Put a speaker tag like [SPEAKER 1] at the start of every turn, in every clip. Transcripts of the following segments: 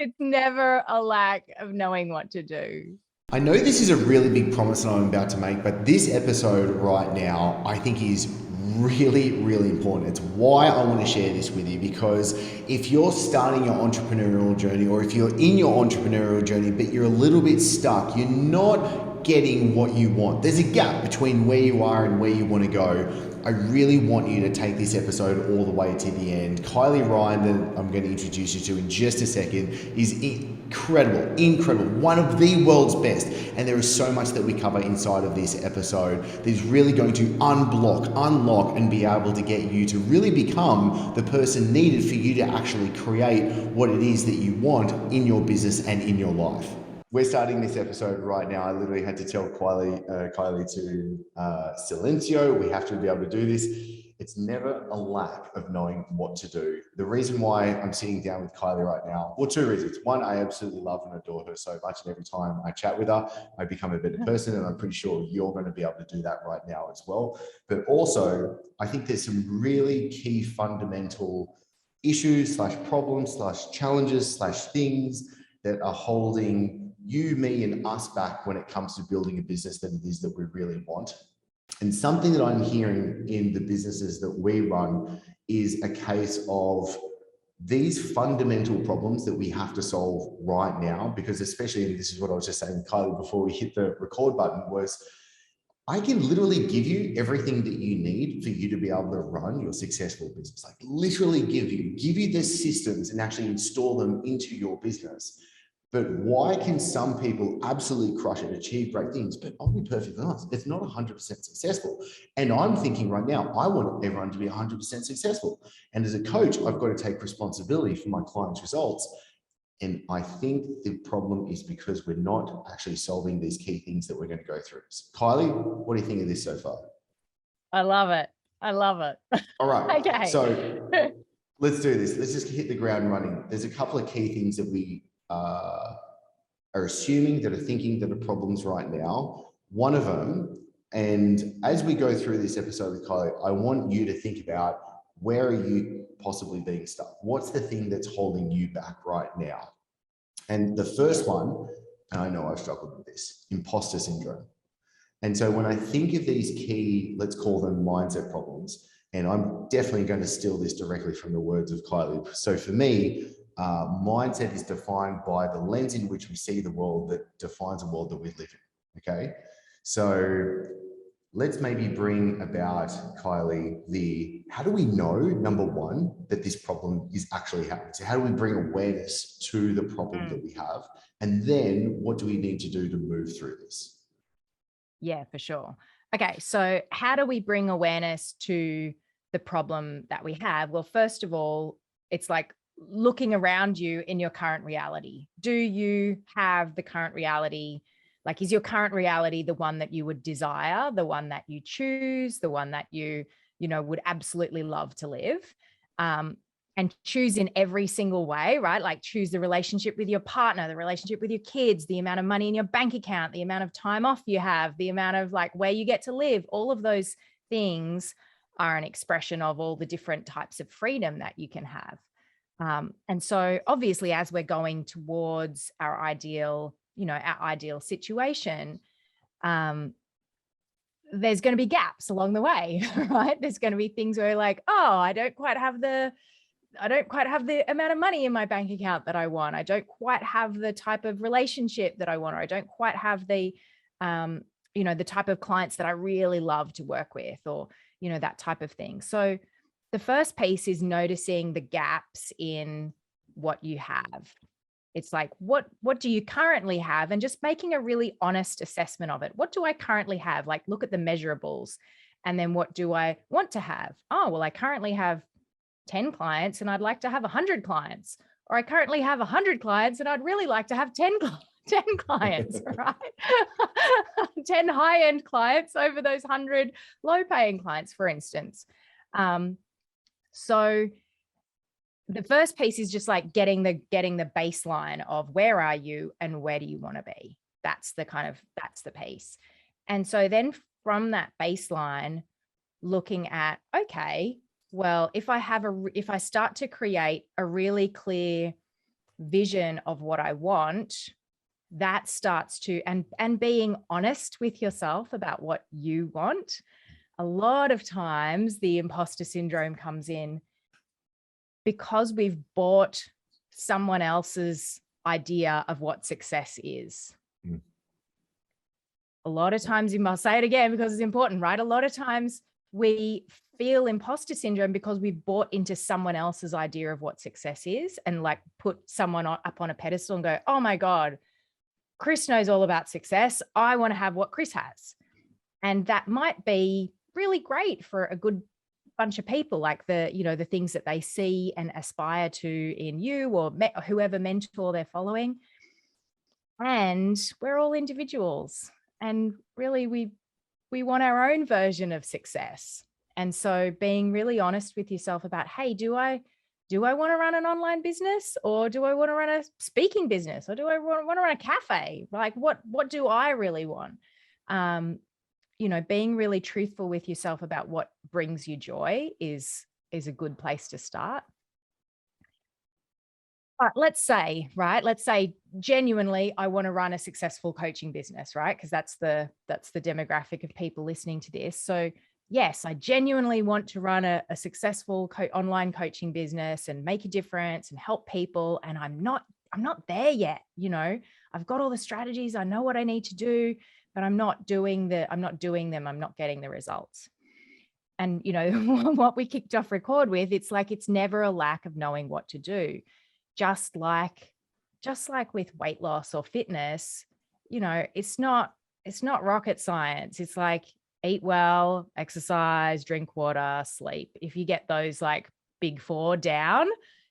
[SPEAKER 1] It's never a lack of knowing what to do.
[SPEAKER 2] I know this is a really big promise that I'm about to make, but this episode right now, I think is really, really important. It's why I want to share this with you, because if you're starting your entrepreneurial journey, or if you're in your entrepreneurial journey, but you're a little bit stuck, you're not getting what you want, there's a gap between where you are and where you want to go. I really want you to take this episode all the way to the end. Kylie Ryan, that I'm going to introduce you to in just a second, is incredible, one of the world's best. And there is so much that we cover inside of this episode that is really going to unlock, and be able to get you to really become the person needed for you to actually create what it is that you want in your business and in your life. We're starting this episode right now. I literally had to tell Kylie to silencio. We have to be able to do this. It's never a lack of knowing what to do. The reason why I'm sitting down with Kylie right now, well, two reasons. One, I absolutely love and adore her so much, and every time I chat with her, I become a better person, and I'm pretty sure you're going to be able to do that right now as well. But also, I think there's some really key fundamental issues / problems / challenges / things that are holding you, me, and us back when it comes to building a business that it is that we really want. And something that I'm hearing in the businesses that we run is a case of these fundamental problems that we have to solve right now, because especially, and this is what I was just saying, Kylie, before we hit the record button, was I can literally give you everything that you need for you to be able to run your successful business. Like literally give you the systems and actually install them into your business. But why can some people absolutely crush it, achieve great things, but I'll be perfectly honest, it's not 100% successful. And I'm thinking right now, I want everyone to be 100% successful. And as a coach, I've got to take responsibility for my clients' results. And I think the problem is because we're not actually solving these key things that we're going to go through. So, Kylie, what do you think of this so far?
[SPEAKER 1] I love it.
[SPEAKER 2] All right.
[SPEAKER 1] Okay.
[SPEAKER 2] So let's do this. Let's just hit the ground running. There's a couple of key things that we are assuming, that are thinking that are problems right now. One of them, and as we go through this episode with Kylie, I want you to think about, where are you possibly being stuck? What's the thing that's holding you back right now? And the first one, and I know I've struggled with this, imposter syndrome. And so when I think of these key, let's call them mindset problems, and I'm definitely going to steal this directly from the words of Kylie. So for me, mindset is defined by the lens in which we see the world, that defines the world that we live in. Okay. So let's maybe bring about, Kylie, how do we know, number one, that this problem is actually happening? So how do we bring awareness to the problem that we have? And then what do we need to do to move through this?
[SPEAKER 1] Yeah, for sure. Okay. So how do we bring awareness to the problem that we have? Well, first of all, it's like looking around you in your current reality. Do you have the current reality? Like, is your current reality the one that you would desire, the one that you choose, the one that you would absolutely love to live? And choose in every single way, right? Like choose the relationship with your partner, the relationship with your kids, the amount of money in your bank account, the amount of time off you have, the amount of like where you get to live. All of those things are an expression of all the different types of freedom that you can have. And so obviously, as we're going towards our ideal situation, there's going to be gaps along the way, right? There's going to be things where like, oh, I don't quite have the amount of money in my bank account that I want. I don't quite have the type of relationship that I want, or I don't quite have the, the type of clients that I really love to work with, or, that type of thing. So the first piece is noticing the gaps in what you have. It's like, what do you currently have? And just making a really honest assessment of it. What do I currently have? Like, look at the measurables. And then what do I want to have? Oh, well, I currently have 10 clients and I'd like to have 100 clients. Or I currently have 100 clients and I'd really like to have 10 clients, right? 10 high-end clients over those 100 low-paying clients, for instance. So the first piece is just like getting the baseline of where are you and where do you want to be? That's the piece. And so then from that baseline, looking at, okay, well, if I start to create a really clear vision of what I want, that starts to, and being honest with yourself about what you want. A lot of times the imposter syndrome comes in because we've bought someone else's idea of what success is. A lot of times, you must say it again because it's important, right? A lot of times we feel imposter syndrome because we've bought into someone else's idea of what success is, and like put someone up on a pedestal and go, oh my God, Chris knows all about success. I want to have what Chris has. And that might be really great for a good bunch of people, like the things that they see and aspire to in you or whoever mentor they're following. And we're all individuals. And really, we want our own version of success. And so being really honest with yourself about, hey, do I want to run an online business, or do I want to run a speaking business, or do I want to run a cafe? Like, what do I really want? Being really truthful with yourself about what brings you joy is a good place to start. But let's say genuinely, I want to run a successful coaching business, right? Because that's the demographic of people listening to this. So yes, I genuinely want to run a successful online coaching business and make a difference and help people. And I'm not there yet. I've got all the strategies. I know what I need to do, but I'm not doing them. I'm not getting the results. And, what we kicked off record with, it's like, it's never a lack of knowing what to do. Just like with weight loss or fitness, it's not rocket science. It's like, eat well, exercise, drink water, sleep. If you get those like big four down,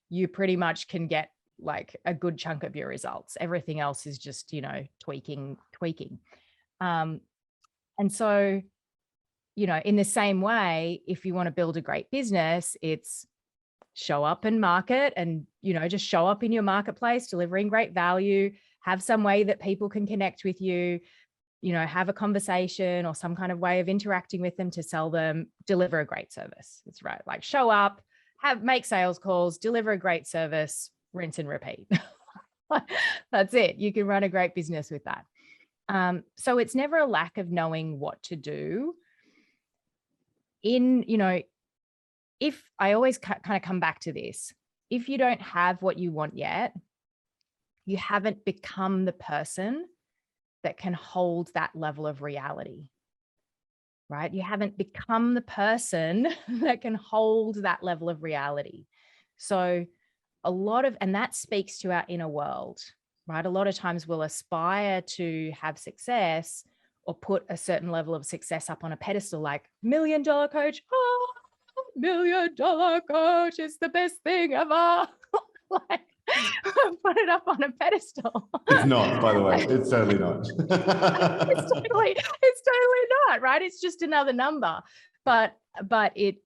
[SPEAKER 1] you pretty much can get like a good chunk of your results. Everything else is just, tweaking. And so, in the same way, if you want to build a great business, it's show up and market and, just show up in your marketplace, delivering great value, have some way that people can connect with you, have a conversation or some kind of way of interacting with them to sell them, deliver a great service. That's right. Like, show up, make sales calls, deliver a great service, rinse and repeat. That's it. You can run a great business with that. So it's never a lack of knowing what to do. If I always kind of come back to this, if you don't have what you want yet, you haven't become the person that can hold that level of reality, right? You haven't become the person that can hold that level of reality. So and that speaks to our inner world, right? A lot of times we'll aspire to have success or put a certain level of success up on a pedestal, like $1 million coach. Oh, $1 million coach is the best thing ever. Like, put it up on a pedestal.
[SPEAKER 2] It's not, by the way. It's totally not.
[SPEAKER 1] It's totally not, right? It's just another number. But it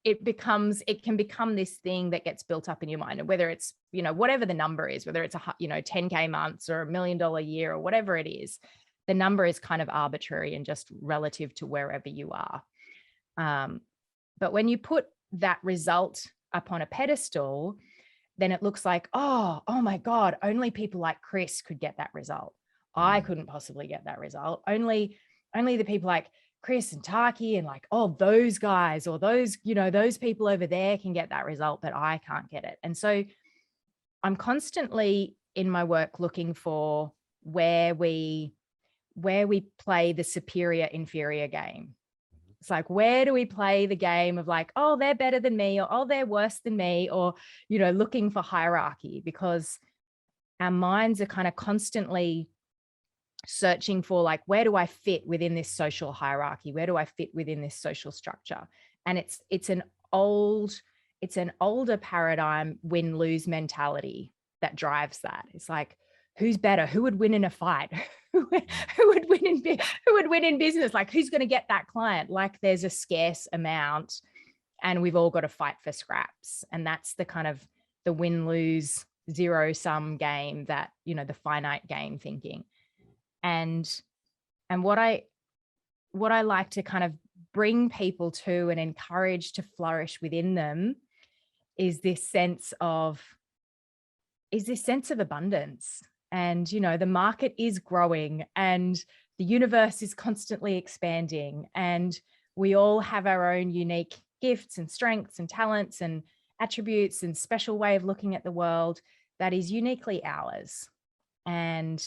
[SPEAKER 1] can become this thing that gets built up in your mind. And whether it's, whatever the number is, whether it's 10K months or $1 million a year or whatever it is, the number is kind of arbitrary and just relative to wherever you are. But when you put that result up on a pedestal, then it looks like, oh my God, only people like Chris could get that result. I couldn't possibly get that result. Only the people like Chris and Taki and like, oh, those guys or those people over there can get that result, but I can't get it. And so I'm constantly in my work looking for where we play the superior inferior game. It's like, where do we play the game of like, oh, they're better than me, or oh, they're worse than me, or, looking for hierarchy, because our minds are kind of constantly searching for like, where do I fit within this social hierarchy? Where do I fit within this social structure? And it's an older paradigm, win-lose mentality that drives that. It's like, who's better? Who would win in a fight? Who would win in business? Like, who's going to get that client? Like, there's a scarce amount and we've all got to fight for scraps. And that's the kind of the win-lose zero-sum game that, the finite game thinking. And what I like to kind of bring people to and encourage to flourish within them is this sense of, is this sense of abundance. And, the market is growing and the universe is constantly expanding. And we all have our own unique gifts and strengths and talents and attributes and special way of looking at the world that is uniquely ours. And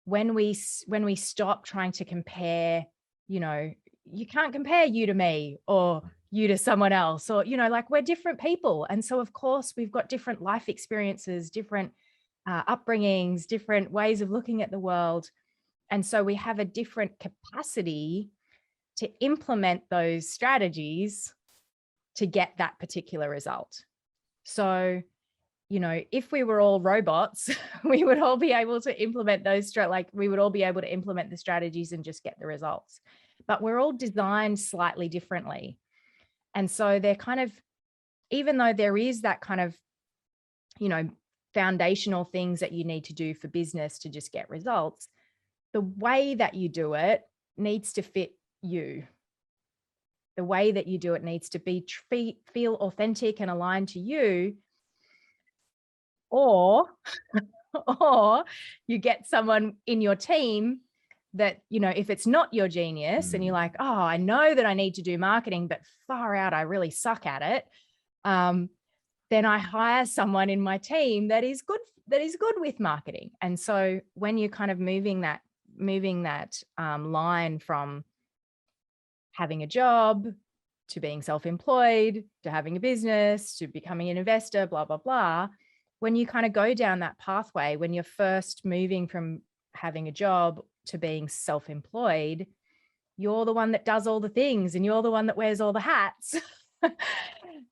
[SPEAKER 1] when we stop trying to compare, you can't compare you to me or you to someone else, or, like, we're different people. And so of course we've got different life experiences, different upbringings, different ways of looking at the world. And so we have a different capacity to implement those strategies to get that particular result. So, if we were all robots, we would all be able to implement we would all be able to implement the strategies and just get the results. But we're all designed slightly differently. And so they're kind of, even though there is that kind of, foundational things that you need to do for business to just get results, the way that you do it needs to fit you. The way that you do it needs to feel authentic and aligned to you. Or you get someone in your team that, if it's not your genius and you're like, oh, I know that I need to do marketing, but far out, I really suck at it. Then I hire someone in my team that is good with marketing. And so when you're kind of moving that line from having a job to being self-employed, to having a business, to becoming an investor, blah, blah, blah. When you kind of go down that pathway, when you're first moving from having a job to being self-employed, you're the one that does all the things and you're the one that wears all the hats.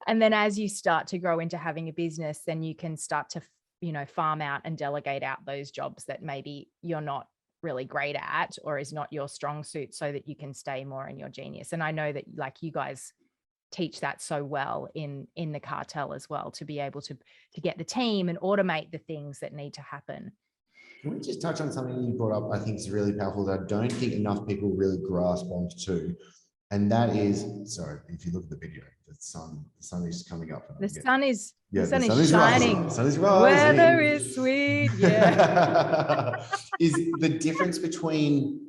[SPEAKER 1] And then as you start to grow into having a business, then you can start to, farm out and delegate out those jobs that maybe you're not really great at or is not your strong suit, so that you can stay more in your genius. And I know that, like, you guys teach that so well in the cartel as well, to be able to get the team and automate the things that need to happen.
[SPEAKER 2] Can we just touch on something you brought up? I think is really powerful that I don't think enough people really grasp onto, and that is, sorry, if you look at the video, the sun is coming up.
[SPEAKER 1] The sun is shining.
[SPEAKER 2] Rising. The sun is rising.
[SPEAKER 1] Weather is sweet. Yeah.
[SPEAKER 2] Is the difference between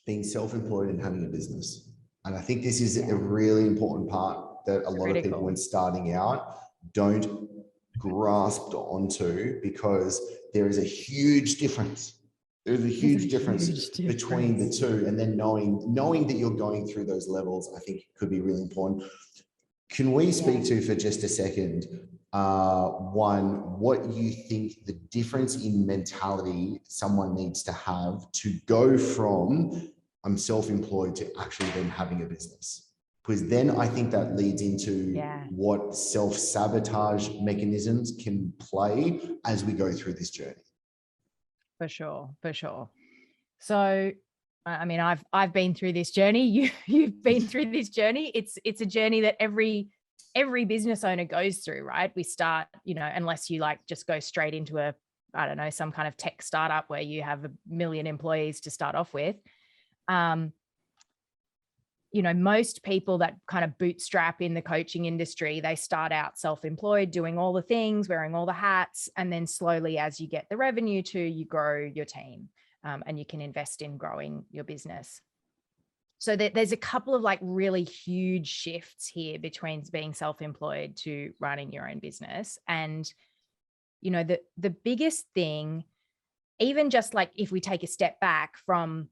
[SPEAKER 2] being self-employed and having a business. And I think this is a really important part that a lot of people when starting out don't grasp onto, because there is a huge difference. There's a huge difference between the two. And then knowing that you're going through those levels, I think could be really important. Can we speak to, for just a second, one, what you think the difference in mentality someone needs to have to go from I'm self-employed to actually then having a business? Because then I think that leads into what self-sabotage mechanisms can play as we go through this journey.
[SPEAKER 1] For sure. So, I mean, I've been through this journey. You've been through this journey. It's a journey that every business owner goes through, right? We start, unless you like just go straight into some kind of tech startup where you have 1 million employees to start off with. Most people that kind of bootstrap in the coaching industry, they start out self-employed, doing all the things, wearing all the hats. And then slowly, as you get the revenue you grow your team, and you can invest in growing your business. So there's a couple of like really huge shifts here between being self-employed to running your own business. And, the biggest thing, even just like if we take a step back from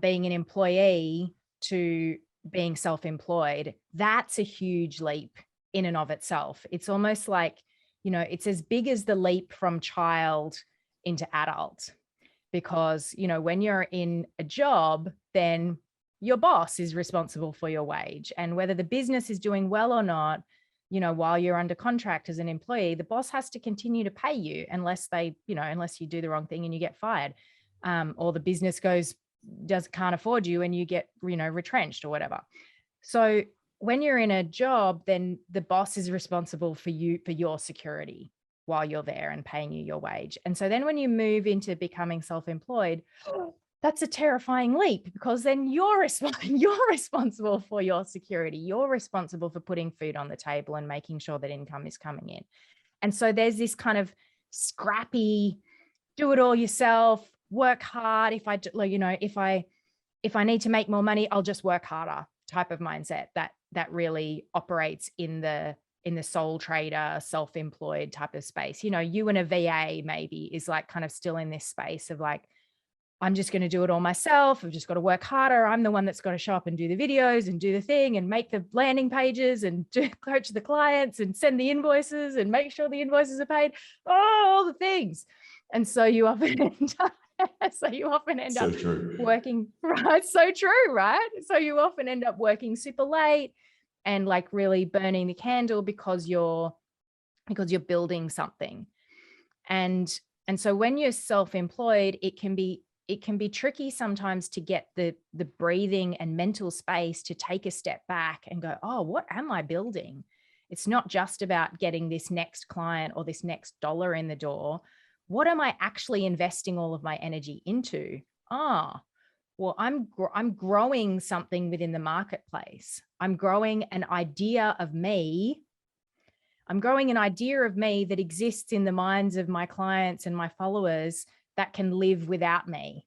[SPEAKER 1] being an employee to being self-employed, that's a huge leap in and of itself. It's almost like, it's as big as the leap from child into adult, because, when you're in a job, then your boss is responsible for your wage, and whether the business is doing well or not, while you're under contract as an employee, the boss has to continue to pay you unless you do the wrong thing and you get fired, or the business can't afford you and you get, retrenched or whatever. So when you're in a job, then the boss is responsible for your security while you're there and paying you your wage. And so then when you move into becoming self-employed, that's a terrifying leap, because then you're responsible for your security. You're responsible for putting food on the table and making sure that income is coming in. And so there's this kind of scrappy, do it all yourself, work hard. If I need to make more money, I'll just work harder type of mindset that really operates in the sole trader, self-employed type of space. You and a VA maybe is like kind of still in this space of like, I'm just going to do it all myself. I've just got to work harder. I'm the one that's got to show up and do the videos and do the thing and make the landing pages and coach the clients and send the invoices and make sure the invoices are paid. All the things. And so you often end up, working, right? So true, right? So you often end up working super late and like really burning the candle because you're building something. And so when you're self-employed, it can be tricky sometimes to get the breathing and mental space to take a step back and go, oh, what am I building? It's not just about getting this next client or this next dollar in the door. What am I actually investing all of my energy into? Well, I'm growing something within the marketplace. I'm growing an idea of me. I'm growing an idea of me that exists in the minds of my clients and my followers that can live without me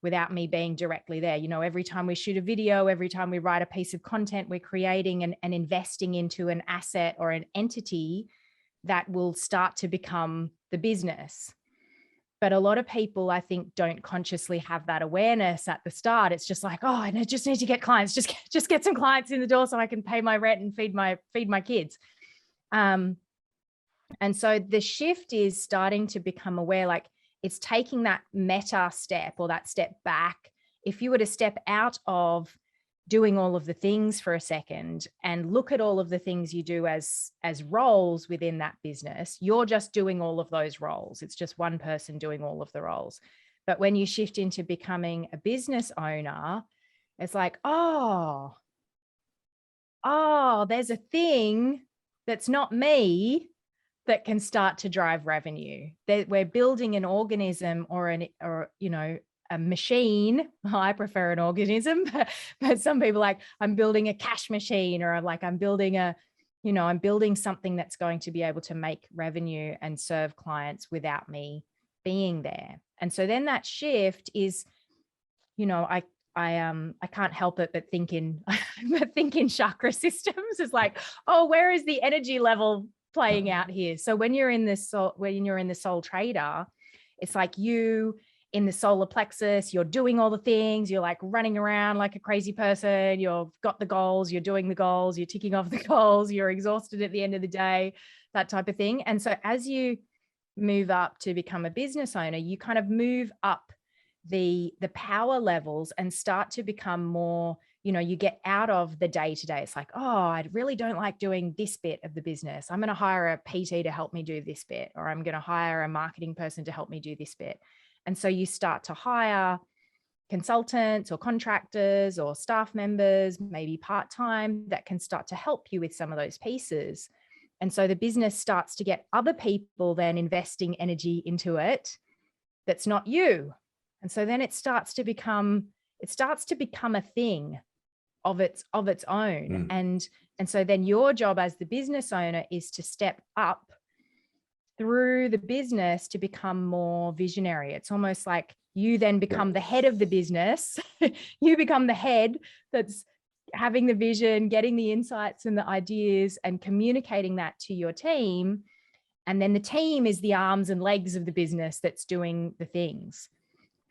[SPEAKER 1] being directly there. Every time we shoot a video, every time we write a piece of content, we're creating and investing into an asset or an entity that will start to become the business. But a lot of people, I think, don't consciously have that awareness at the start. It's just like, oh, I just need to get clients, just get some clients in the door so I can pay my rent and feed my kids. And so the shift is starting to become aware, like it's taking that meta step or that step back. If you were to step out of doing all of the things for a second and look at all of the things you do as roles within that business, you're just doing all of those roles. It's just one person doing all of the roles. But when you shift into becoming a business owner, it's like, oh, there's a thing that's not me that can start to drive revenue. That we're building an organism or a machine. I prefer an organism, but some people like, I'm building a cash machine, or I'm building I'm building something that's going to be able to make revenue and serve clients without me being there. And so then that shift is, I can't help it but think in chakra systems. It's like, oh, where is the energy level playing out here? So when you're in the soul trader, it's like you in the solar plexus, you're doing all the things, you're like running around like a crazy person, you've got the goals, you're doing the goals, you're ticking off the goals, you're exhausted at the end of the day, that type of thing. And so as you move up to become a business owner, you kind of move up the power levels and start to become more, you get out of the day-to-day. It's like, oh, I really don't like doing this bit of the business. I'm going to hire a PT to help me do this bit, or I'm going to hire a marketing person to help me do this bit. And so you start to hire consultants or contractors or staff members, maybe part-time, that can start to help you with some of those pieces. And so the business starts to get other people then investing energy into it that's not you. And so then it starts to become a thing of its own. And so then your job as the business owner is to step up through the business to become more visionary. It's almost like you then become the head of the business. You become the head that's having the vision, getting the insights and the ideas and communicating that to your team. And then the team is the arms and legs of the business that's doing the things.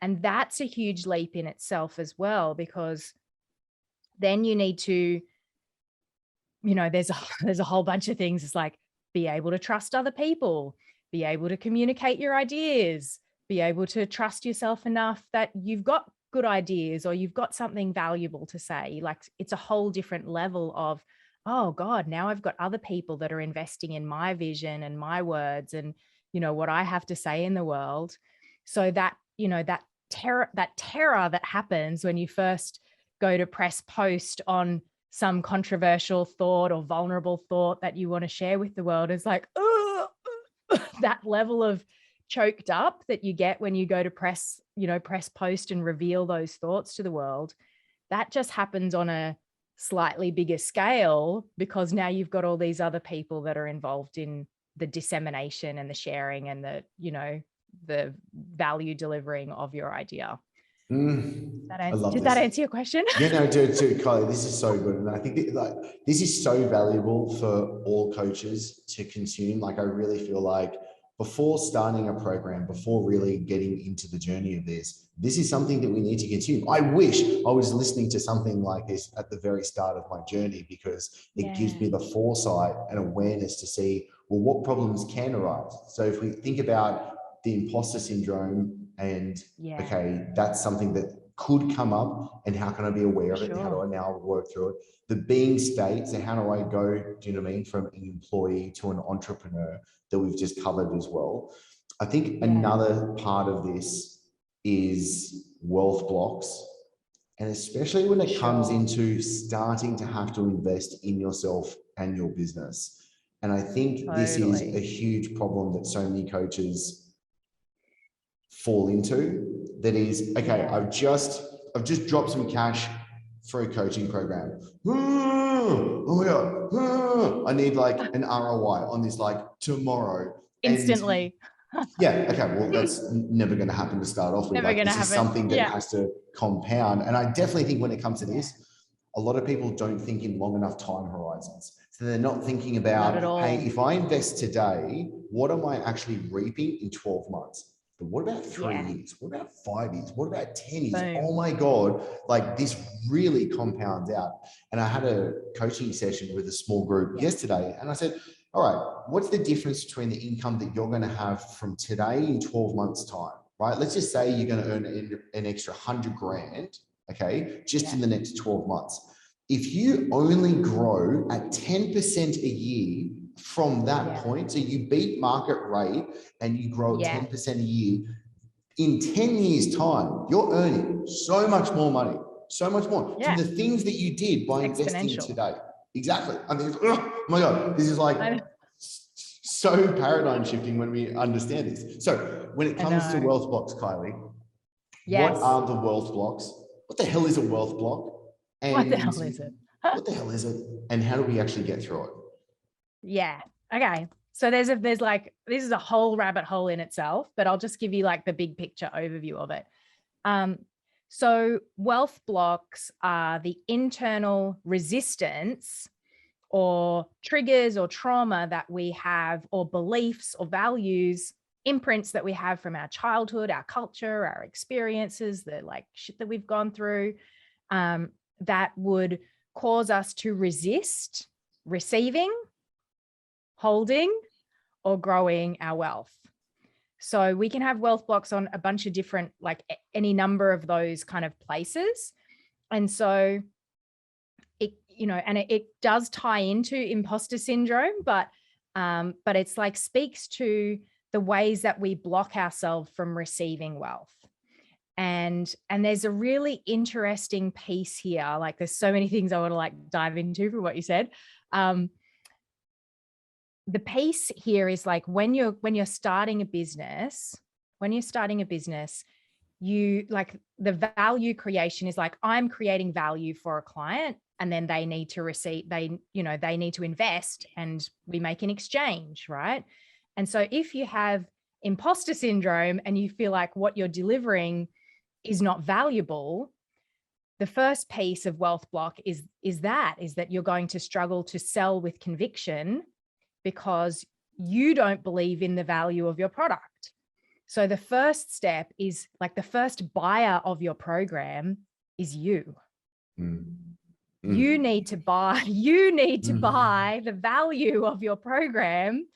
[SPEAKER 1] And that's a huge leap in itself as well, because then you need to, there's a whole bunch of things. It's like, be able to trust other people, be able to communicate your ideas, be able to trust yourself enough that you've got good ideas or you've got something valuable to say. Like, it's a whole different level of, oh God, now I've got other people that are investing in my vision and my words and, what I have to say in the world. So that, that terror that happens when you first go to press post on some controversial thought or vulnerable thought that you want to share with the world is like, oh, that level of choked up that you get when you go to press post and reveal those thoughts to the world, that just happens on a slightly bigger scale, because now you've got all these other people that are involved in the dissemination and the sharing and the value delivering of your idea.
[SPEAKER 2] I love
[SPEAKER 1] Did
[SPEAKER 2] this.
[SPEAKER 1] that answer your question?
[SPEAKER 2] Yeah, no, dude, Kylie, this is so good. And I think this is so valuable for all coaches to consume. Like, I really feel like before starting a program, before really getting into the journey of this is something that we need to consume. I wish I was listening to something like this at the very start of my journey, because it gives me the foresight and awareness to see, well, what problems can arise. So if we think about the imposter syndrome and, okay, that's something that could come up, and how can I be aware of it? How do I now work through it? The being state, so how do I go, do you know what I mean, from an employee to an entrepreneur, that we've just covered as well. I think another part of this is wealth blocks, and especially when it comes into starting to have to invest in yourself and your business. And I think this is a huge problem that so many coaches fall into. That is, okay, I've just dropped some cash for a coaching program. Oh my God. I need like an ROI on this, like tomorrow.
[SPEAKER 1] Instantly.
[SPEAKER 2] Yeah. Okay. Well, that's never going to happen to start off with.
[SPEAKER 1] Never
[SPEAKER 2] Like,
[SPEAKER 1] going to
[SPEAKER 2] this
[SPEAKER 1] happen.
[SPEAKER 2] is something that has to compound. And I definitely think when it comes to this, a lot of people don't think in long enough time horizons. So they're not thinking about, hey, if I invest today, what am I actually reaping in 12 months? But what about 3 years? What about 5 years? What about 10 years?
[SPEAKER 1] Boom.
[SPEAKER 2] Oh my God, like this really compounds out. And I had a coaching session with a small group yesterday, and I said, all right, what's the difference between the income that you're going to have from today in 12 months time, right? Let's just say you're going to earn an extra 100 grand, okay, just in the next 12 months. If you only grow at 10% a year from that point, so you beat market rate and you grow 10% a year, in 10 years time, you're earning so much more money, so much more from the things that you did by investing today. Exactly. I mean, oh my God, this is like so paradigm shifting when we understand this. So when it comes to wealth blocks, Kylie, what are the wealth blocks? What the hell is a wealth block? And
[SPEAKER 1] what the hell is it?
[SPEAKER 2] What the hell is it? And how do we actually get through it?
[SPEAKER 1] Yeah. Okay. So there's like, this is a whole rabbit hole in itself, but I'll just give you like the big picture overview of it. So wealth blocks are the internal resistance or triggers or trauma that we have, or beliefs or values, imprints that we have from our childhood, our culture, our experiences, the like shit that we've gone through, that would cause us to resist receiving, holding, or growing our wealth. So we can have wealth blocks on a bunch of different, like any number of those kind of places. And so it, and it does tie into imposter syndrome, but it's like speaks to the ways that we block ourselves from receiving wealth. And there's a really interesting piece here. Like there's so many things I want to like dive into from what you said. The piece here is like when you're starting a business, you like the value creation is like, I'm creating value for a client, and then they need to receive, they need to invest, and we make an exchange, right? And so if you have imposter syndrome and you feel like what you're delivering is not valuable, the first piece of wealth block is that you're going to struggle to sell with conviction because you don't believe in the value of your product. So the first step is like the first buyer of your program is you. You need to buy the value of your program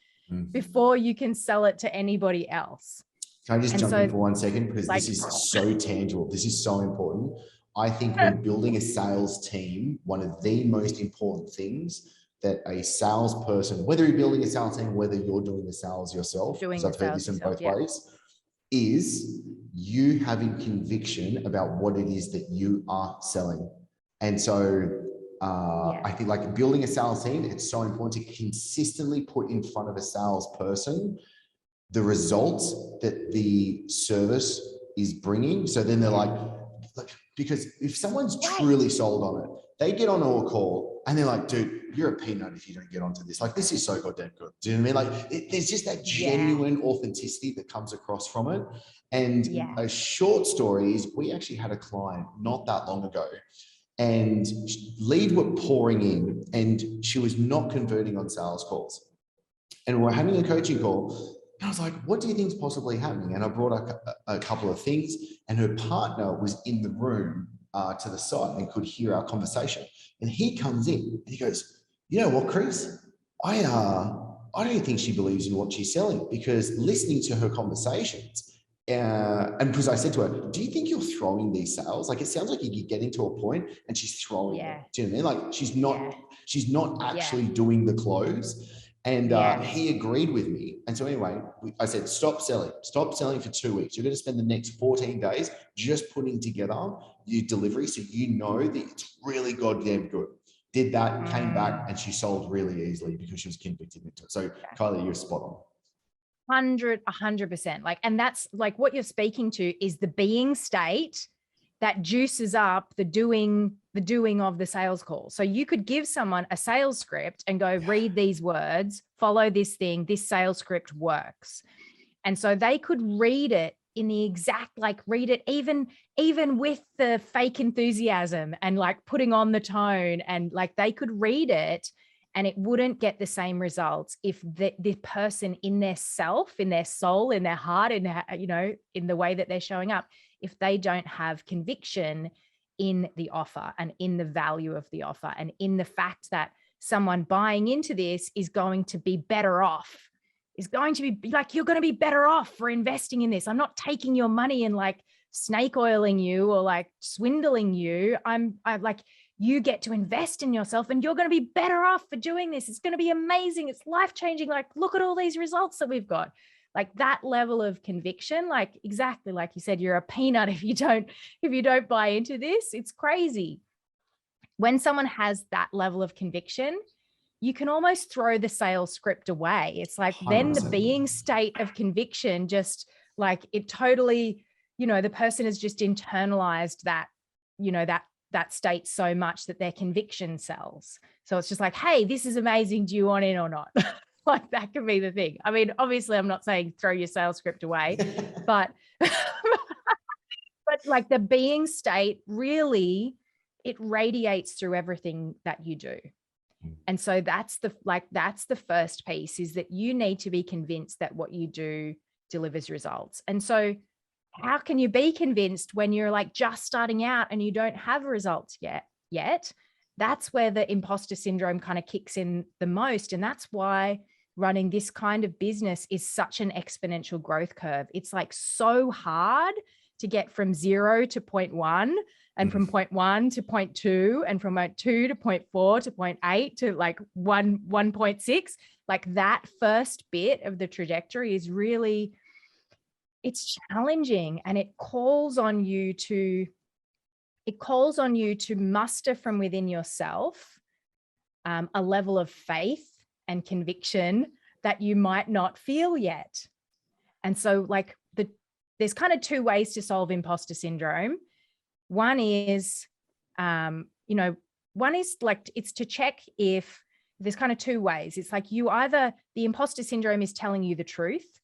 [SPEAKER 1] before you can sell it to anybody else.
[SPEAKER 2] Can I just jump in for 1 second? Because this is so tangible. This is so important. I think when building a sales team, one of the most important things that a salesperson, whether you're building a sales team, whether you're doing the sales yourself, because I've heard this in both ways, is you having conviction about what it is that you are selling. And so I think like building a sales team, it's so important to consistently put in front of a salesperson the results that the service is bringing. So then they're like, because if someone's truly sold on it, they get onto a call and they're like, dude, you're a peanut if you don't get onto this. Like, this is so goddamn good. Do you know what I mean? Like, there's just that genuine authenticity that comes across from it. And a short story is, we actually had a client not that long ago, and leads were pouring in and she was not converting on sales calls. And we're having a coaching call. And I was like, what do you think is possibly happening? And I brought up a couple of things, and her partner was in the room to the side and could hear our conversation. And he comes in and he goes, you know what, Chris? I don't think she believes in what she's selling, because listening to her conversations, and because I said to her, do you think you're throwing these sales? Like, it sounds like you're getting to a point and she's throwing it. Do you know what I mean? Like, she's not actually doing the close. And he agreed with me. And so anyway, I said, stop selling for 2 weeks. You're going to spend the next 14 days just putting together your delivery, so you know that it's really goddamn good. Did that, came back, and she sold really easily because she was convicted into it. So Kylie, you're spot on.
[SPEAKER 1] 100%. Like, and that's like what you're speaking to is the being state that juices up the doing of the sales call. So you could give someone a sales script and go, read these words, follow this thing, this sales script works. And so they could read it in the exact, like, read it even with the fake enthusiasm and like putting on the tone, and like they could read it and it wouldn't get the same results if the person in their self, in their soul, in their heart, in their, you know, in the way that they're showing up, if they don't have conviction in the offer and in the value of the offer and in the fact that someone buying into this is going to be better off, is going to be like, you're going to be better off for investing in this. I'm not taking your money and like snake oiling you or like swindling you. I'm like, you get to invest in yourself and you're going to be better off for doing this. It's going to be amazing. It's life-changing. Like, look at all these results that we've got. Like that level of conviction, like exactly like you said, you're a peanut if you don't buy into this. It's crazy. When someone has that level of conviction, you can almost throw the sales script away. It's like 100%. Then the being state of conviction, just like it totally, you know, the person has just internalized that, you know, that state so much that their conviction sells. So it's just like, hey, this is amazing. Do you want in or not? Like that could be the thing. I mean, obviously I'm not saying throw your sales script away, but like the being state really, it radiates through everything that you do. And so that's the first piece, is that you need to be convinced that what you do delivers results. And so how can you be convinced when you're like just starting out and you don't have results yet? That's where the imposter syndrome kind of kicks in the most. And that's why running this kind of business is such an exponential growth curve. It's like so hard to get from 0 to 0.1 and from 0.1 to 0.2 and from 0.2 to 0.4 to 0.8 to like 1.6. Like that first bit of the trajectory is really, it's challenging, and it calls on you to muster from within yourself a level of faith and conviction that you might not feel yet. And so like there's kind of two ways to solve imposter syndrome. One is, one is like, it's to check if there's kind of two ways. It's like the imposter syndrome is telling you the truth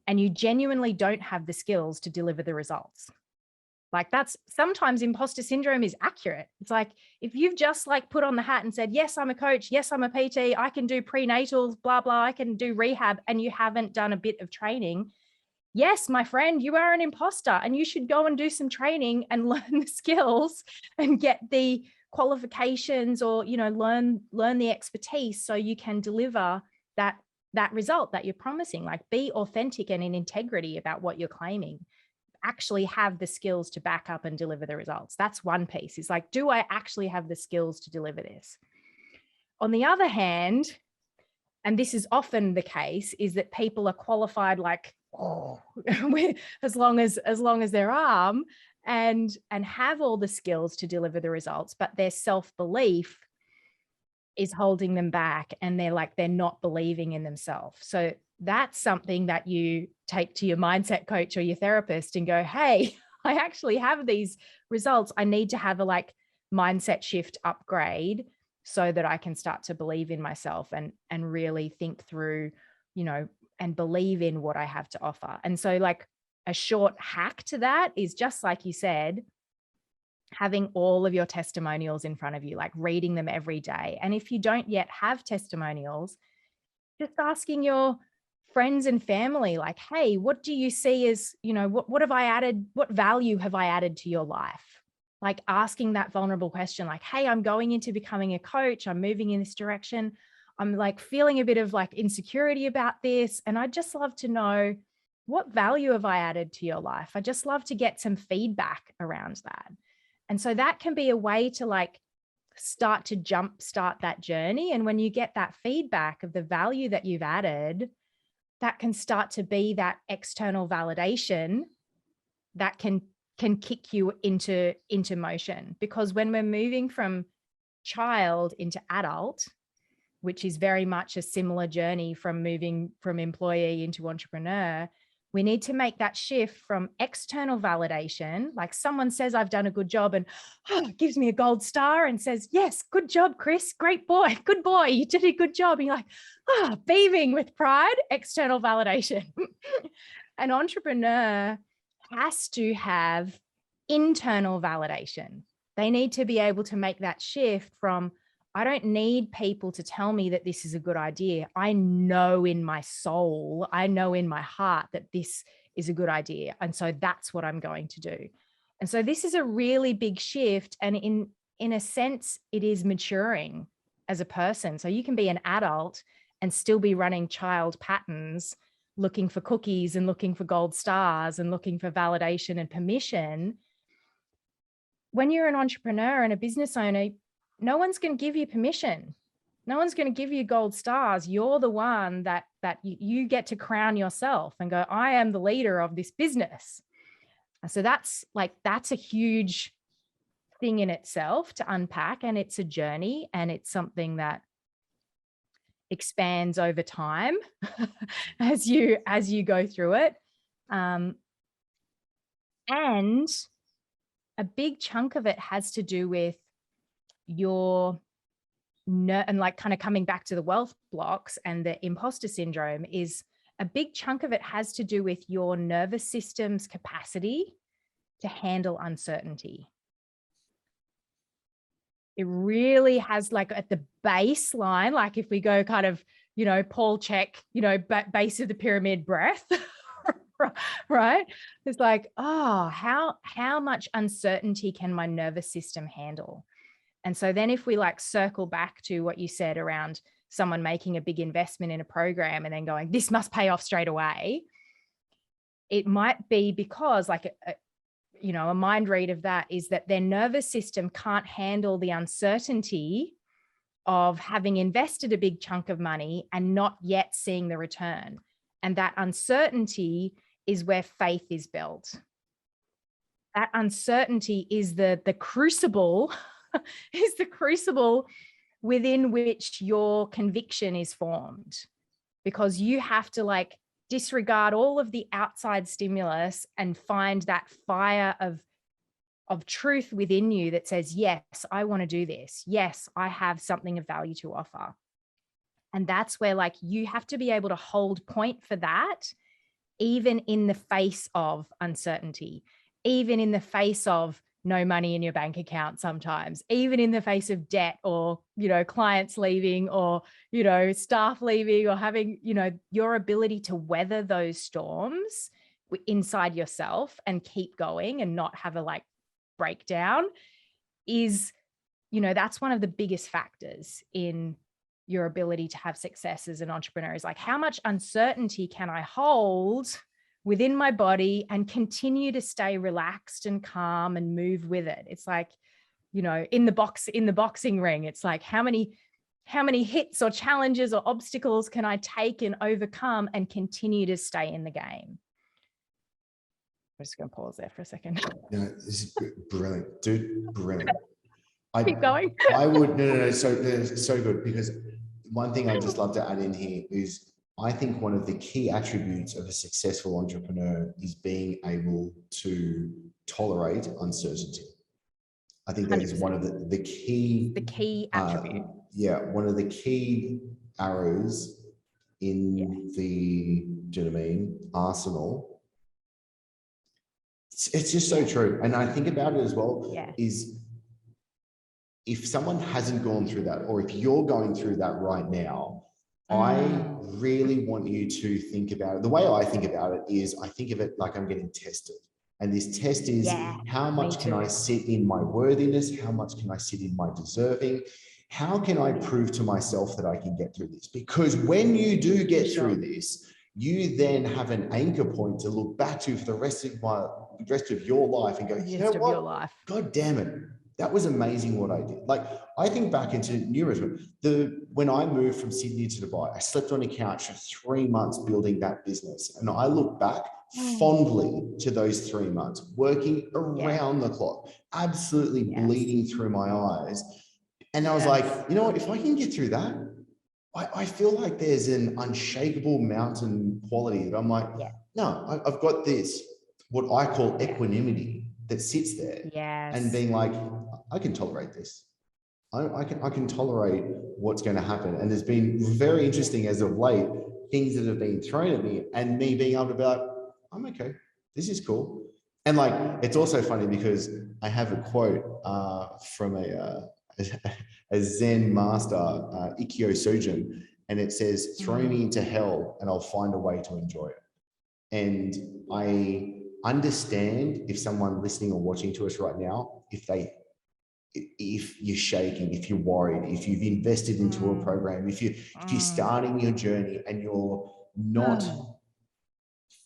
[SPEAKER 1] and you genuinely don't have the skills to deliver the results. Like that's sometimes imposter syndrome is accurate. It's like, if you've just like put on the hat and said, yes, I'm a coach. Yes, I'm a PT. I can do prenatals, blah, blah. I can do rehab. And you haven't done a bit of training. Yes, my friend, you are an imposter and you should go and do some training and learn the skills and get the qualifications or, you know, learn the expertise so you can deliver that result that you're promising. Like be authentic and in integrity about what you're claiming. Actually have the skills to back up and deliver the results. That's one piece. It's like, do I actually have the skills to deliver this? On the other hand, and this is often the case, is that people are qualified like, as long as their arm and have all the skills to deliver the results, but their self-belief is holding them back and they're not believing in themselves. So that's something that you take to your mindset coach or your therapist and go, hey, I actually have these results. I need to have a like mindset shift upgrade so that I can start to believe in myself and really think through, you know, and believe in what I have to offer. And so like a short hack to that is just like you said, having all of your testimonials in front of you, like reading them every day. And if you don't yet have testimonials, just asking your friends and family, like, hey, what do you see as, you know, what have I added? What value have I added to your life? Like asking that vulnerable question, like, hey, I'm going into becoming a coach. I'm moving in this direction. I'm like feeling a bit of like insecurity about this. And I'd just love to know, what value have I added to your life? I just love to get some feedback around that. And so that can be a way to like start to jumpstart that journey. And when you get that feedback of the value that you've added, that can start to be that external validation that can kick you into motion. Because when we're moving from child into adult, which is very much a similar journey from moving from employee into entrepreneur, we need to make that shift from external validation, like someone says I've done a good job and gives me a gold star and says, yes, good job, Chris, great boy, good boy, you did a good job. And you're like, beaming with pride, external validation. An entrepreneur has to have internal validation. They need to be able to make that shift from, I don't need people to tell me that this is a good idea. I know in my soul, I know in my heart that this is a good idea. And so that's what I'm going to do. And so this is a really big shift. And in a sense, it is maturing as a person. So you can be an adult and still be running child patterns, looking for cookies and looking for gold stars and looking for validation and permission. When you're an entrepreneur and a business owner, no one's going to give you permission. No one's going to give you gold stars. You're the one that you get to crown yourself and go, I am the leader of this business. So that's a huge thing in itself to unpack. And it's a journey, and it's something that expands over time as you go through it. And a big chunk of it has to do with and like kind of coming back to the wealth blocks and the imposter syndrome, is a big chunk of it has to do with your nervous system's capacity to handle uncertainty. It really has, like at the baseline, like if we go kind of, you know, Paul Chek, you know, base of the pyramid breath, right? It's like, how much uncertainty can my nervous system handle? And so then if we like circle back to what you said around someone making a big investment in a program and then going, this must pay off straight away, it might be because like, a mind read of that is that their nervous system can't handle the uncertainty of having invested a big chunk of money and not yet seeing the return. And that uncertainty is where faith is built. That uncertainty is the crucible is the crucible within which your conviction is formed, because you have to like disregard all of the outside stimulus and find that fire of truth within you that says, yes, I want to do this. Yes, I have something of value to offer. And that's where like you have to be able to hold point for that, even in the face of uncertainty, even in the face of no money in your bank account sometimes, even in the face of debt or, you know, clients leaving or, you know, staff leaving or having, you know, your ability to weather those storms inside yourself and keep going and not have a like breakdown is, you know, that's one of the biggest factors in your ability to have success as an entrepreneur, is like, how much uncertainty can I hold within my body and continue to stay relaxed and calm and move with it? It's like, you know, in the boxing ring, it's like, how many hits or challenges or obstacles can I take and overcome and continue to stay in the game? I'm just going to pause there for a second.
[SPEAKER 2] No, this is brilliant, dude. Brilliant.
[SPEAKER 1] Keep going.
[SPEAKER 2] I would, no. So good, because one thing I'd just love to add in here is I think one of the key attributes of a successful entrepreneur is being able to tolerate uncertainty. I think that is
[SPEAKER 1] 100%.
[SPEAKER 2] one of the key,
[SPEAKER 1] The key attribute.
[SPEAKER 2] one of the key arrows in the, do you know what I mean, arsenal. It's just so true. And I think about it as well, is if someone hasn't gone through that, or if you're going through that right now, I really want you to think about it. The way I think about it is I think of it like I'm getting tested. And this test is, how much can I sit in my worthiness? How much can I sit in my deserving? How can I prove to myself that I can get through this? Because when you do get through this, you then have an anchor point to look back to for the rest of your life and go, you know what? God damn it. That was amazing what I did. Like, I think back into numerous, when I moved from Sydney to Dubai, I slept on a couch for 3 months building that business. And I look back fondly to those 3 months, working around the clock, absolutely bleeding through my eyes. And I was like, you know what, if I can get through that, I feel like there's an unshakable mountain quality that I'm like, no, I've got this, what I call equanimity that sits there and being like, I can tolerate this. I can tolerate what's going to happen. And there's been very interesting as of late, things that have been thrown at me and me being able to be like, I'm okay. This is cool. And like, it's also funny because I have a quote from a Zen master, Ikkyo Sojin, and it says, throw me into hell and I'll find a way to enjoy it. And I understand if someone listening or watching to us right now, if you're shaking, if you're worried, if you've invested into a program, if you're starting your journey and you're not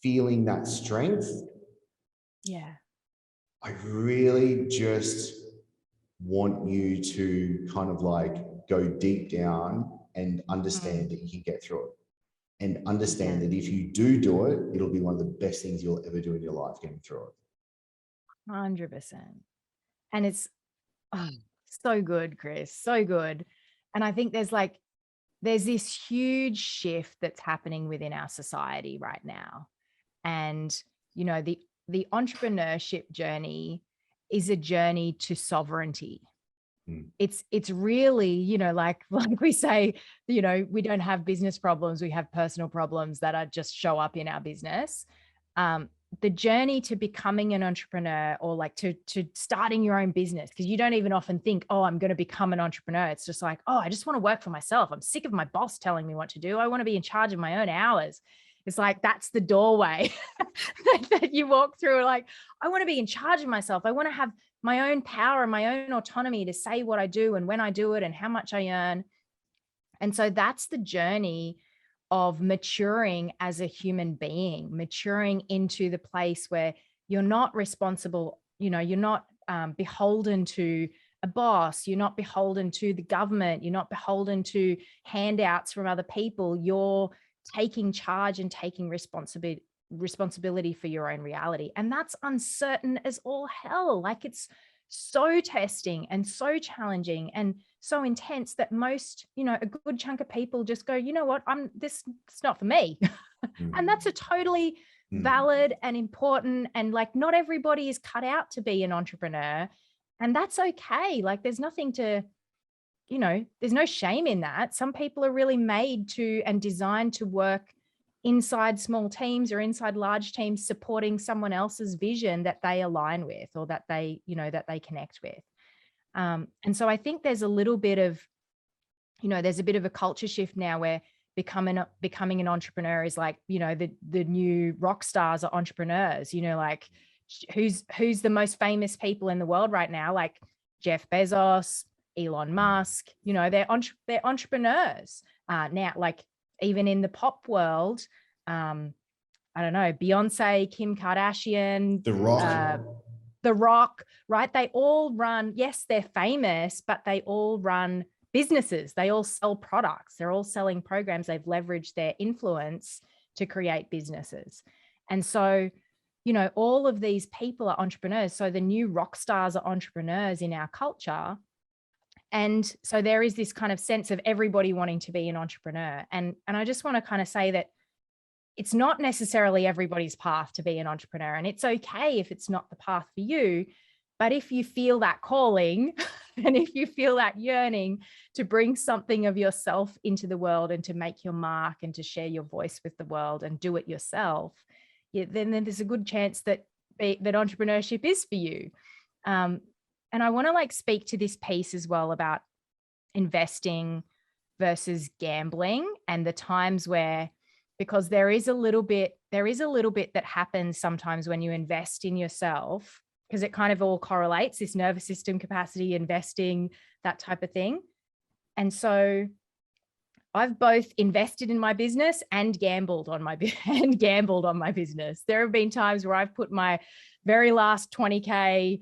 [SPEAKER 2] feeling that strength, I really just want you to kind of like go deep down and understand that you can get through it, and understand that if you do it, it'll be one of the best things you'll ever do in your life, getting through it.
[SPEAKER 1] 100%. And it's so good, Chris, so good. And I think there's this huge shift that's happening within our society right now. And, you know, the entrepreneurship journey is a journey to sovereignty. It's really, you know, like we say, you know, we don't have business problems, we have personal problems that are just show up in our business. The journey to becoming an entrepreneur, or like to starting your own business, because you don't even often think, oh, I'm going to become an entrepreneur. It's just like, oh, I just want to work for myself. I'm sick of my boss telling me what to do. I want to be in charge of my own hours. It's like, that's the doorway that you walk through. Like, I want to be in charge of myself. I want to have my own power and my own autonomy to say what I do and when I do it and how much I earn. And so that's the journey of maturing as a human being, maturing into the place where you're not responsible, you know, you're not beholden to a boss, you're not beholden to the government, you're not beholden to handouts from other people. You're taking charge and taking responsibility for your own reality. And that's uncertain as all hell. Like, it's so testing and so challenging and so intense that most, you know, a good chunk of people just go, you know what, it's not for me. And that's a totally valid and important, and like, not everybody is cut out to be an entrepreneur, and that's okay. Like, there's nothing to, you know, there's no shame in that. Some people are really made to and designed to work inside small teams or inside large teams, supporting someone else's vision that they align with, or that they, you know, that they connect with. And so I think there's a little bit of, you know, there's a bit of a culture shift now where becoming an entrepreneur is like, you know, the new rock stars are entrepreneurs, you know, like who's the most famous people in the world right now, like Jeff Bezos, Elon Musk, you know, they're entrepreneurs now. Like, even in the pop world, I don't know, Beyonce, Kim Kardashian, The Rock, right? They all run, yes, they're famous, but they all run businesses. They all sell products. They're all selling programs. They've leveraged their influence to create businesses. And so, you know, all of these people are entrepreneurs. So the new rock stars are entrepreneurs in our culture. And so there is this kind of sense of everybody wanting to be an entrepreneur. And I just want to kind of say that it's not necessarily everybody's path to be an entrepreneur, and it's okay if it's not the path for you. But if you feel that calling and if you feel that yearning to bring something of yourself into the world and to make your mark and to share your voice with the world and do it yourself, then there's a good chance that entrepreneurship is for you. And I want to like speak to this piece as well about investing versus gambling, and the times where, because there is a little bit that happens sometimes when you invest in yourself, because it kind of all correlates, this nervous system capacity, investing, that type of thing. And so I've both invested in my business and gambled on my business. There have been times where I've put my very last 20K,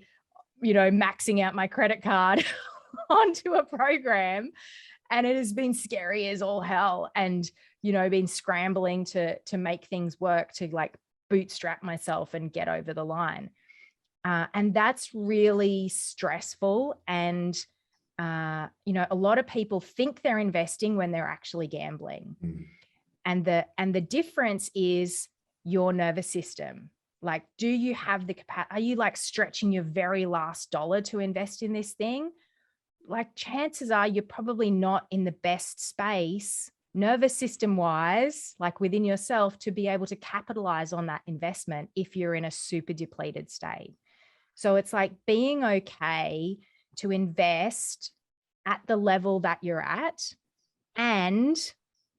[SPEAKER 1] maxing out my credit card onto a program, and it has been scary as all hell. And, been scrambling to make things work, to like bootstrap myself and get over the line. And that's really stressful. And, a lot of people think they're investing when they're actually gambling. And the difference is your nervous system. Like, do you have the capacity? Are you like stretching your very last dollar to invest in this thing? Like, chances are you're probably not in the best space, nervous system wise, like within yourself, to be able to capitalize on that investment if you're in a super depleted state. So it's like being okay to invest at the level that you're at, and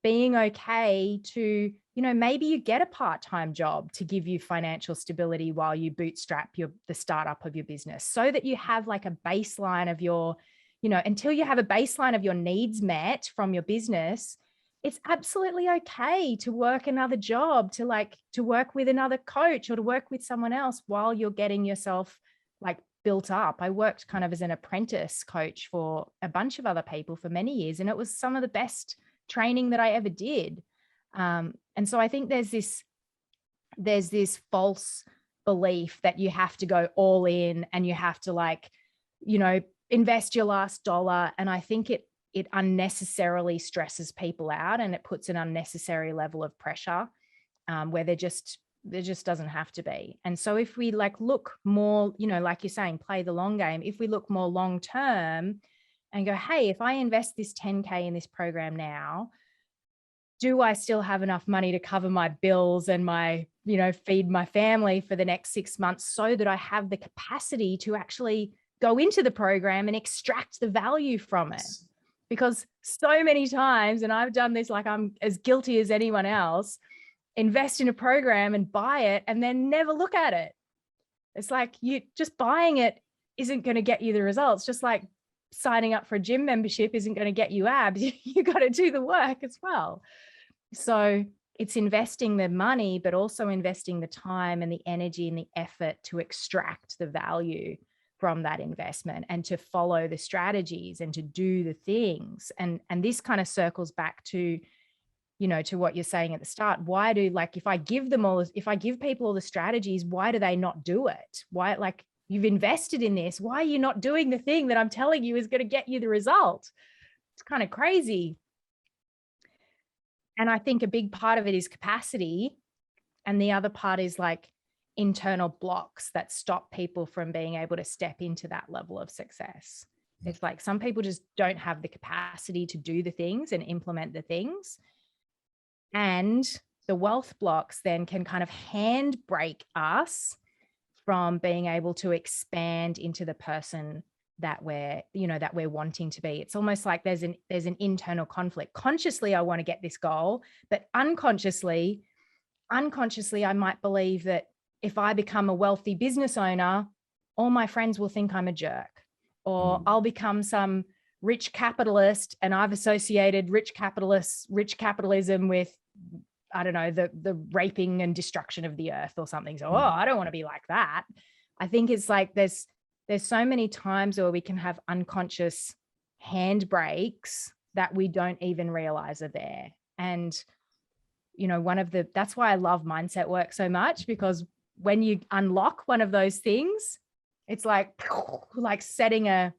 [SPEAKER 1] being okay to, maybe you get a part-time job to give you financial stability while you bootstrap the startup of your business, so that you have like a baseline of your, until you have a baseline of your needs met from your business. It's absolutely okay to work another job, to work with another coach or to work with someone else while you're getting yourself like built up. I worked kind of as an apprentice coach for a bunch of other people for many years, and it was some of the best training that I ever did. And so I think there's this false belief that you have to go all in and you have to invest your last dollar. And I think it unnecessarily stresses people out, and it puts an unnecessary level of pressure where there just doesn't have to be. And so if we look more, like you're saying, play the long game, if we look more long term and go, hey, if I invest this 10K in this program now, do I still have enough money to cover my bills and my, feed my family for the next 6 months, so that I have the capacity to actually go into the program and extract the value from it? Because so many times, and I've done this, like I'm as guilty as anyone else, invest in a program and buy it and then never look at it. It's like, you just buying it isn't going to get you the results. Just like signing up for a gym membership isn't going to get you abs. You got to do the work as well. So it's investing the money, but also investing the time and the energy and the effort to extract the value from that investment and to follow the strategies and to do the things. And this kind of circles back to, to what you're saying at the start. Why do, if I give people all the strategies, why do they not do it? Why, you've invested in this, why are you not doing the thing that I'm telling you is going to get you the result? It's kind of crazy. And I think a big part of it is capacity. And the other part is internal blocks that stop people from being able to step into that level of success. It's like some people just don't have the capacity to do the things and implement the things. And the wealth blocks then can kind of handbrake us from being able to expand into the person that we're wanting to be. It's almost like there's an internal conflict. Consciously, I want to get this goal, but unconsciously, I might believe that if I become a wealthy business owner, all my friends will think I'm a jerk, or I'll become some rich capitalist, and I've associated rich capitalism with, I don't know, the raping and destruction of the earth or something. So, I don't want to be like that. I think it's like there's so many times where we can have unconscious handbrakes that we don't even realize are there. And, that's why I love mindset work so much, because when you unlock one of those things, it's like setting a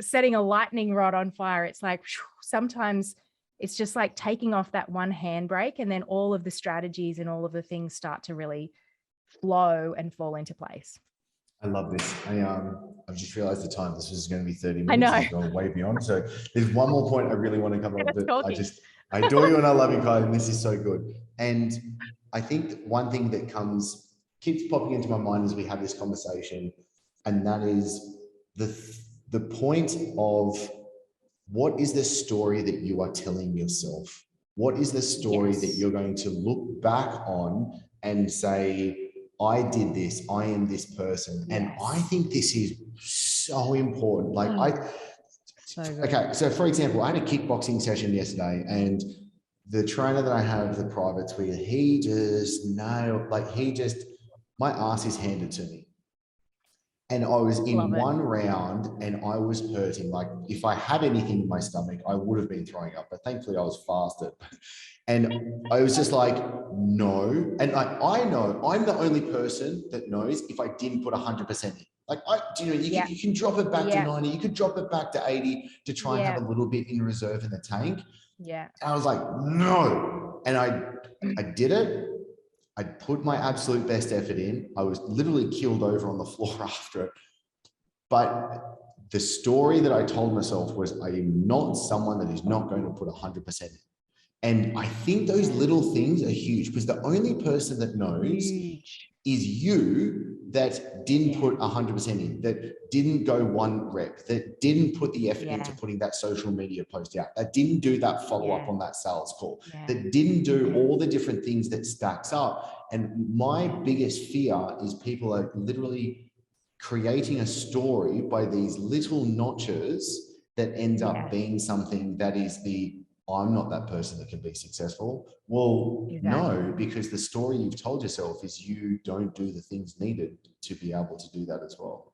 [SPEAKER 1] setting a lightning rod on fire. It's like, sometimes it's just like taking off that one handbrake, and then all of the strategies and all of the things start to really flow and fall into place.
[SPEAKER 2] I love this. I've just realized the time. This was going to be 30
[SPEAKER 1] I
[SPEAKER 2] minutes.
[SPEAKER 1] know.
[SPEAKER 2] It's gone way beyond. So there's one more point I really want to cover up, but I adore you and I love you, Kylie, and this is so good. And I think one thing that keeps popping into my mind as we have this conversation, and that is the point of, what is the story that you are telling yourself? What is the story that you're going to look back on and say, I did this, I am this person. And I think this is so important. Like okay, so for example, I had a kickboxing session yesterday, and the trainer that I have the privates with, he just nailed, my ass is handed to me. And I was in one round and I was hurting. Like, if I had anything in my stomach, I would have been throwing up, but thankfully I was fasted. And I was just like, no. And I know I'm the only person that knows if I didn't put 100% in. Like, you can drop it back to 90, you could drop it back to 80 to try and have a little bit in reserve in the tank.
[SPEAKER 1] Yeah.
[SPEAKER 2] And I was like, no. And I did it. I put my absolute best effort in. I was literally keeled over on the floor after it. But the story that I told myself was, I am not someone that is not going to put 100% in. And I think those little things are huge, because the only person that knows is you that didn't put 100% in, that didn't go one rep, that didn't put the effort into putting that social media post out, that didn't do that follow-up on that sales call, that didn't do all the different things that stacks up. And my biggest fear is people are literally creating a story by these little notches that ends up being something that is I'm not that person that can be successful. Well, no, because the story you've told yourself is you don't do the things needed to be able to do that as well.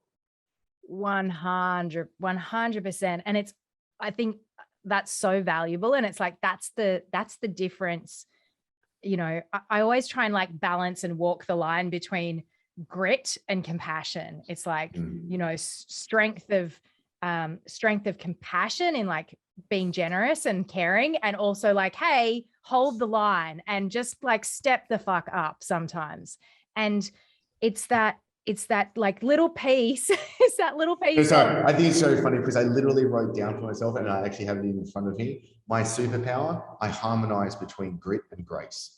[SPEAKER 1] 100%. And I think that's so valuable. And it's like, that's the difference. I always try and like balance and walk the line between grit and compassion. It's like, strength of compassion in like being generous and caring, and also like, hey, hold the line and just like step the fuck up sometimes. And it's that like little piece. It's that little piece.
[SPEAKER 2] Sorry, I think it's so funny because I literally wrote down for myself, and I actually have it in front of me. My superpower, I harmonize between grit and grace.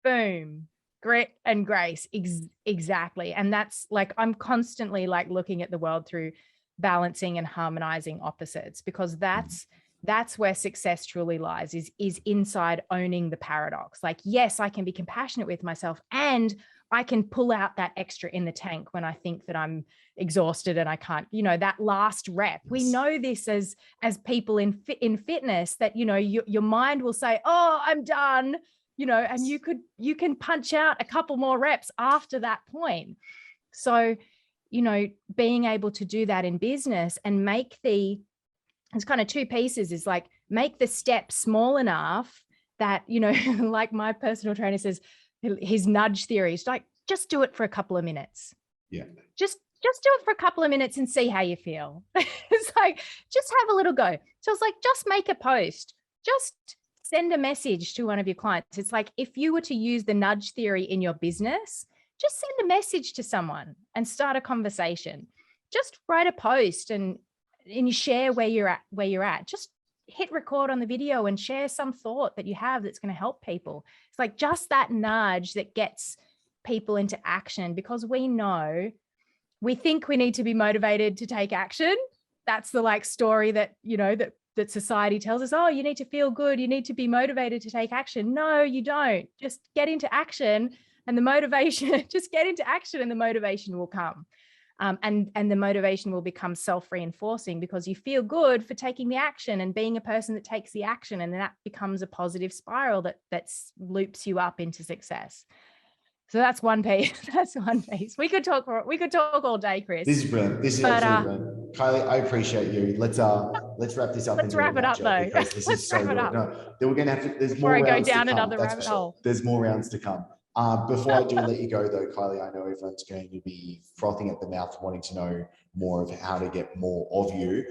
[SPEAKER 1] Boom. Grit and grace. Exactly. And that's like, I'm constantly like looking at the world through balancing and harmonizing opposites, because that's where success truly lies, is inside owning the paradox. Like, yes, I can be compassionate with myself, and I can pull out that extra in the tank when I think that I'm exhausted and I can't, that last rep. We know this as people in fitness, that, your mind will say, oh, I'm done, and you can punch out a couple more reps after that point. So, being able to do that in business and it's kind of two pieces, is like, make the step small enough that, like my personal trainer says, his nudge theory is like, just do it for a couple of minutes.
[SPEAKER 2] Yeah.
[SPEAKER 1] Just do it for a couple of minutes and see how you feel. It's like, just have a little go. So it's like, just make a post, just send a message to one of your clients. It's like, if you were to use the nudge theory in your business, just send a message to someone and start a conversation. Just write a post and you share where you're at. Just hit record on the video and share some thought that you have that's going to help people. It's like just that nudge that gets people into action, because we think we need to be motivated to take action. That's the like story that, that society tells us, oh, you need to feel good, you need to be motivated to take action. No, you don't. Just get into action. And the motivation, just get into action and the motivation will come. And the motivation will become self-reinforcing, because you feel good for taking the action and being a person that takes the action. And then that becomes a positive spiral that loops you up into success. So that's one piece. That's one piece. We could talk all day, Chris.
[SPEAKER 2] This is brilliant. This is absolutely brilliant. Kylie, I appreciate you. Let's wrap this up.
[SPEAKER 1] Let's wrap it up though.
[SPEAKER 2] Because this is so good. No, we're going to have to, there's
[SPEAKER 1] before
[SPEAKER 2] more
[SPEAKER 1] I
[SPEAKER 2] rounds
[SPEAKER 1] go down
[SPEAKER 2] to come.
[SPEAKER 1] another rabbit hole.
[SPEAKER 2] There's more rounds to come. Before I do let you go though, Kylie, I know everyone's going to be frothing at the mouth, wanting to know more of how to get more of you.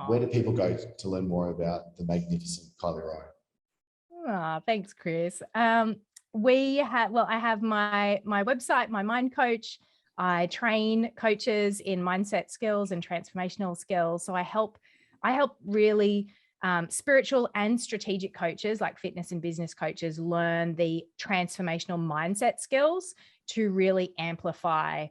[SPEAKER 2] Where do people go to learn more about the magnificent Kylie Ryan?
[SPEAKER 1] Thanks, Chris. I have my website, my Mind Coach. I train coaches in mindset skills and transformational skills. So I help really spiritual and strategic coaches, like fitness and business coaches, learn the transformational mindset skills to really amplify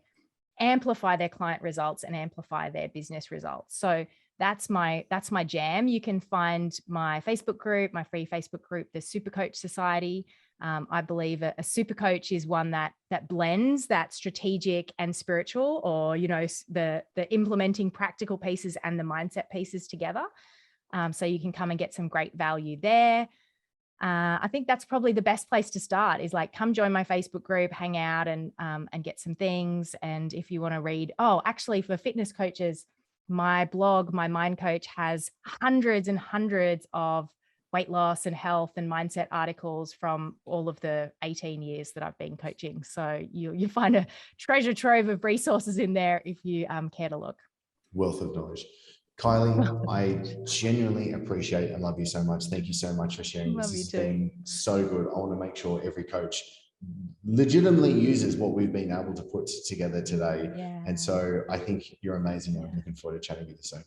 [SPEAKER 1] their client results and amplify their business results. So that's my jam. You can find my Facebook group, my free Facebook group, the Super Coach Society. I believe a super coach is one that blends that strategic and spiritual, or the implementing practical pieces and the mindset pieces together. So you can come and get some great value there. I think that's probably the best place to start, is like, come join my Facebook group, hang out and get some things. And if you want to read, actually for fitness coaches, my blog, my Mind Coach, has hundreds and hundreds of weight loss and health and mindset articles from all of the 18 years that I've been coaching. So you find a treasure trove of resources in there if you care to look.
[SPEAKER 2] Wealth of knowledge. Kylie, I genuinely appreciate and love you so much. Thank you so much for sharing this. It's been so good. I want to make sure every coach legitimately uses what we've been able to put together today. Yeah. And so I think you're amazing. I'm looking forward to chatting with you soon.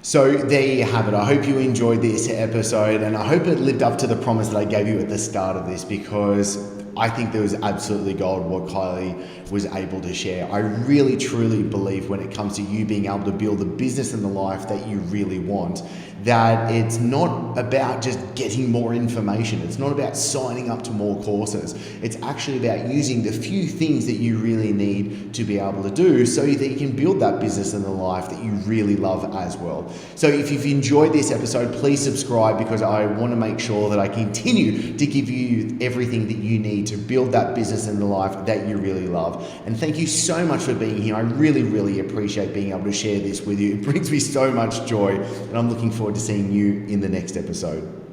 [SPEAKER 2] So there you have it. I hope you enjoyed this episode, and I hope it lived up to the promise that I gave you at the start of this, because I think there was absolutely gold what Kylie was able to share. I really, truly believe when it comes to you being able to build the business and the life that you really want, that it's not about just getting more information. It's not about signing up to more courses. It's actually about using the few things that you really need to be able to do so that you can build that business and the life that you really love as well. So if you've enjoyed this episode, please subscribe, because I want to make sure that I continue to give you everything that you need to build that business and the life that you really love. And thank you so much for being here. I really, really appreciate being able to share this with you. It brings me so much joy, and I'm looking forward to seeing you in the next episode.